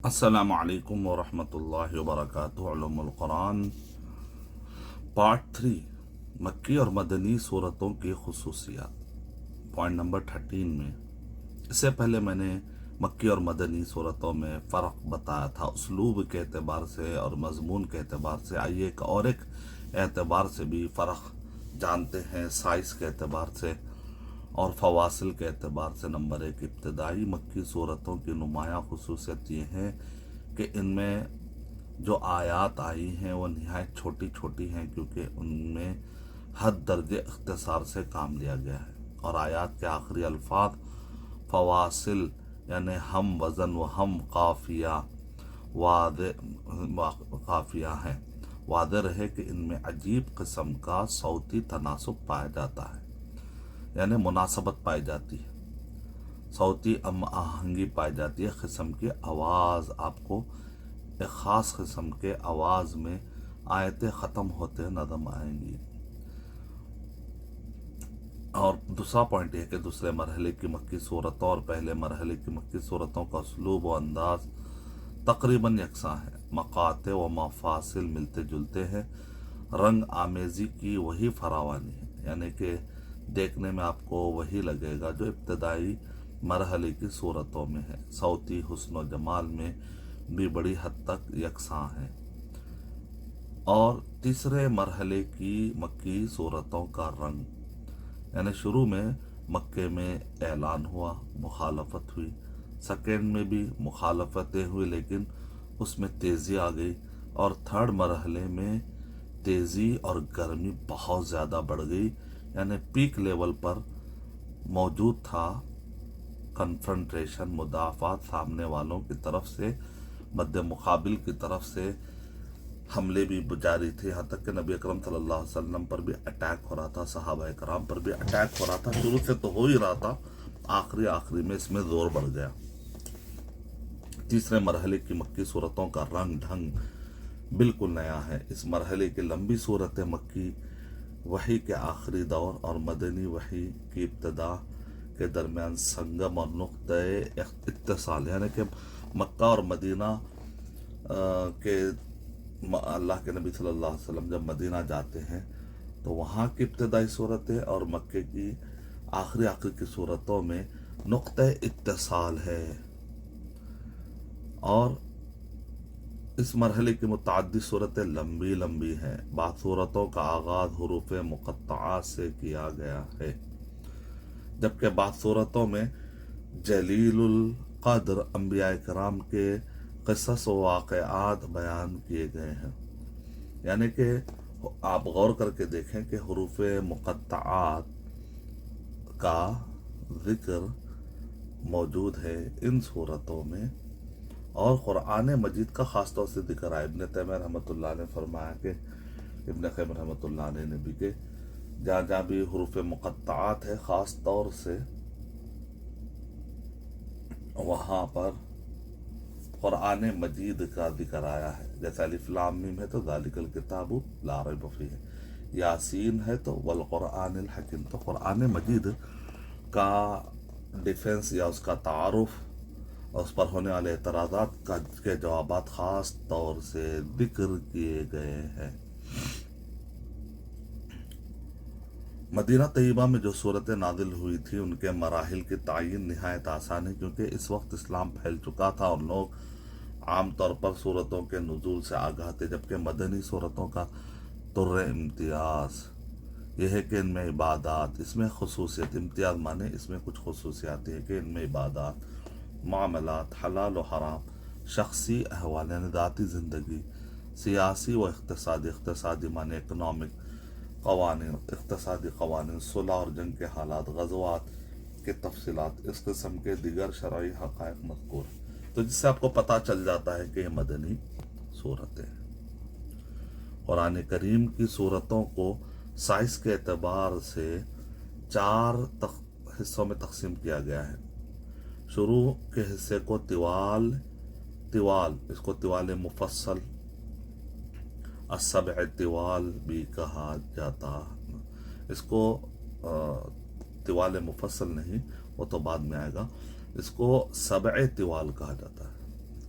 السلام علیکم ورحمۃ اللہ وبرکاتہ۔ علوم القرآن پارٹ 3، مکی اور مدنی صورتوں کی خصوصیات، پوائنٹ نمبر 13 میں۔ اس سے پہلے میں نے مکی اور مدنی صورتوں میں فرق بتایا تھا اسلوب کے اعتبار سے اور مضمون کے اعتبار سے۔ آئیے ایک اعتبار سے بھی فرق جانتے ہیں، سائز کے اعتبار سے اور فواصل کے اعتبار سے۔ نمبر 1، ابتدائی مکی صورتوں کی نمایاں خصوصیت یہ ہے کہ ان میں جو آیات آئی ہیں وہ نہایت چھوٹی چھوٹی ہیں، کیونکہ ان میں حد درجے اختصار سے کام لیا گیا ہے، اور آیات کے آخری الفاظ فواصل یعنی ہم وزن و ہم قافیہ قافیہ ہیں۔ واضح رہے کہ ان میں عجیب قسم کا صوتی تناسب پایا جاتا ہے، یعنی مناسبت پائی جاتی ہے، صوتی آہنگی پائی جاتی ہے۔ قسم کی آواز، آپ کو ایک خاص قسم کے آواز میں آیتیں ختم ہوتے نظم آئیں گی۔ اور دوسرا پوائنٹ یہ ہے کہ دوسرے مرحلے کی مکی صورتوں اور پہلے مرحلے کی مکی صورتوں کا اسلوب و انداز تقریباً یکساں ہے، مقاطع و مفاصل ملتے جلتے ہیں، رنگ آمیزی کی وہی فراوانی ہے، یعنی کہ دیکھنے میں آپ کو وہی لگے گا جو ابتدائی مرحلے کی صورتوں میں ہے۔ صوتی حسن و جمال میں بھی بڑی حد تک یکساں ہے۔ اور تیسرے مرحلے کی مکی صورتوں کا رنگ، یعنی شروع میں مکے میں اعلان ہوا، مخالفت ہوئی، سیکنڈ میں بھی مخالفتیں ہوئی لیکن اس میں تیزی آ گئی، اور تھرڈ مرحلے میں تیزی اور گرمی بہت زیادہ بڑھ گئی، یعنی پیک لیول پر موجود تھا کنفرنٹریشن، مدافعات سامنے والوں کی طرف سے، مد مقابل کی طرف سے حملے بھی جاری تھے، یہاں تک کہ نبی اکرم صلی اللہ علیہ وسلم پر بھی اٹیک ہو رہا تھا، صحابہ کرام پر بھی اٹیک ہو رہا تھا۔ شروع سے تو ہو ہی رہا تھا، آخری میں اس میں زور بڑھ گیا۔ تیسرے مرحلے کی مکی صورتوں کا رنگ ڈھنگ بالکل نیا ہے۔ اس مرحلے کی لمبی صورت مکی وحی کے آخری دور اور مدنی وحی کی ابتدا کے درمیان سنگم اور نقطۂ اتصال، یعنی کہ مکہ اور مدینہ کے اللہ کے نبی صلی اللہ علیہ وسلم جب مدینہ جاتے ہیں تو وہاں کی ابتدائی صورتیں اور مکے کی آخری کی صورتوں میں نقطۂ اتصال ہے۔ اور اس مرحلے کی متعدد صورتیں لمبی ہیں۔ بعض صورتوں کا آغاز حروف مقطعات سے کیا گیا ہے، جبکہ بعض صورتوں میں جلیل القدر انبیاء کرام کے قصص و واقعات بیان کیے گئے ہیں۔ یعنی کہ آپ غور کر کے دیکھیں کہ حروف مقطعات کا ذکر موجود ہے ان صورتوں میں، اور قرآن مجید کا خاص طور سے ذکر ہے۔ ابن تیمیہ رحمۃ اللہ نے فرمایا کہ ابن قیم رحمۃ اللہ علیہ نے بھی کہ جہاں جہاں بھی حروف مقطعات ہے خاص طور سے وہاں پر قرآن مجید کا ذکر آیا ہے، جیسے الف لام میم ہے تو ذالک الکتاب لا ریب فیہ، یاسین ہے تو والقرآن الحکیم۔ تو قرآن مجید کا ڈیفنس یا اس کا تعارف اور اس پر ہونے والے اعتراضات کے جوابات خاص طور سے ذکر کیے گئے ہیں۔ مدینہ طیبہ میں جو صورتیں نازل ہوئی تھی ان کے مراحل کی تعین نہایت آسان ہے، کیونکہ اس وقت اسلام پھیل چکا تھا اور لوگ عام طور پر صورتوں کے نزول سے آگاہ تھے، جبکہ مدنی صورتوں کا طر امتیاز یہ ہے کہ ان میں عبادات، اس میں خصوصیت، امتیاز مانے اس میں کچھ خصوصیات ہے کہ ان میں عبادات، معاملات، حلال و حرام، شخصی احوال یعنی ذاتی زندگی، سیاسی و اقتصادی مانے اکنامک قوانین، اقتصادی قوانین، صلح اور جنگ کے حالات، غزوات کے تفصیلات، اس قسم کے دیگر شرعی حقائق مذکور ہیں۔ تو جس سے آپ کو پتہ چل جاتا ہے کہ یہ مدنی صورتیں ہیں۔ قرآن کریم کی صورتوں کو سائز کے اعتبار سے 4 حصوں میں تقسیم کیا گیا ہے۔ شروع کے حصے کو طوال، اس کو طوال مفصل، السبع طوال بھی کہا جاتا، اس کو طوال مفصل نہیں، وہ تو بعد میں آئے گا، اس کو سبع طوال کہا جاتا ہے۔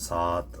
7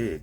1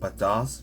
50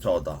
14,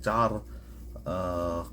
4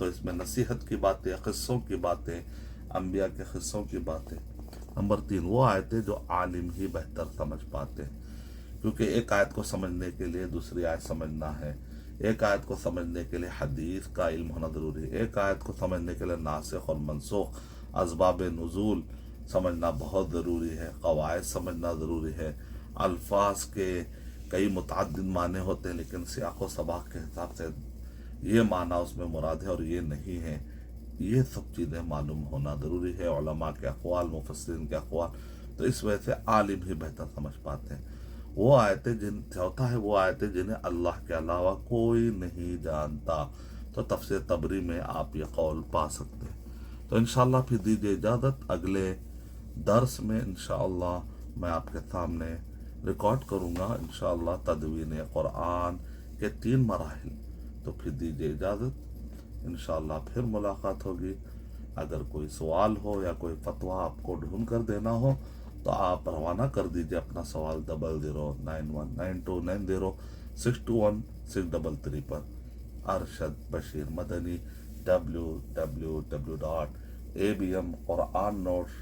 تو اس میں نصیحت کی باتیں، قصوں کی باتیں، انبیاء کے قصوں کی باتیں۔ نمبر 3 وہ آیتیں جو عالم ہی بہتر سمجھ پاتے ہیں، کیونکہ ایک آیت کو سمجھنے کے لیے دوسری آیت سمجھنا ہے، ایک آیت کو سمجھنے کے لیے حدیث کا علم ہونا ضروری ہے، ایک آیت کو سمجھنے کے لیے ناسخ اور منسوخ، اسباب نزول سمجھنا بہت ضروری ہے، قواعد سمجھنا ضروری ہے۔ الفاظ کے کئی متعدد معنی ہوتے ہیں، لیکن سیاق و سباق کے حساب سے یہ معنی اس میں مراد ہے اور یہ نہیں ہے، یہ سب چیزیں معلوم ہونا ضروری ہے، علماء کے اقوال، مفسرین کے اقوال۔ تو اس وجہ سے عالم ہی بہتر سمجھ پاتے ہیں۔ وہ آیتیں چوتھا ہے وہ آیتیں جنہیں اللہ کے علاوہ کوئی نہیں جانتا، تو تفسیر تبری میں آپ یہ قول پا سکتے ہیں۔ تو انشاءاللہ پھر دیجیے اجازت، اگلے درس میں انشاءاللہ میں آپ کے سامنے ریکارڈ کروں گا انشاءاللہ تدوین قرآن کے 3 مراحل۔ تو پھر دیجیے اجازت، انشاءاللہ پھر ملاقات ہوگی۔ اگر کوئی سوال ہو یا کوئی فتویٰ آپ کو ڈھونڈ کر دینا ہو تو آپ روانہ کر دیجیے اپنا سوال 009192062163 پر۔ ارشد بشیر مدنی www.abmqurannotes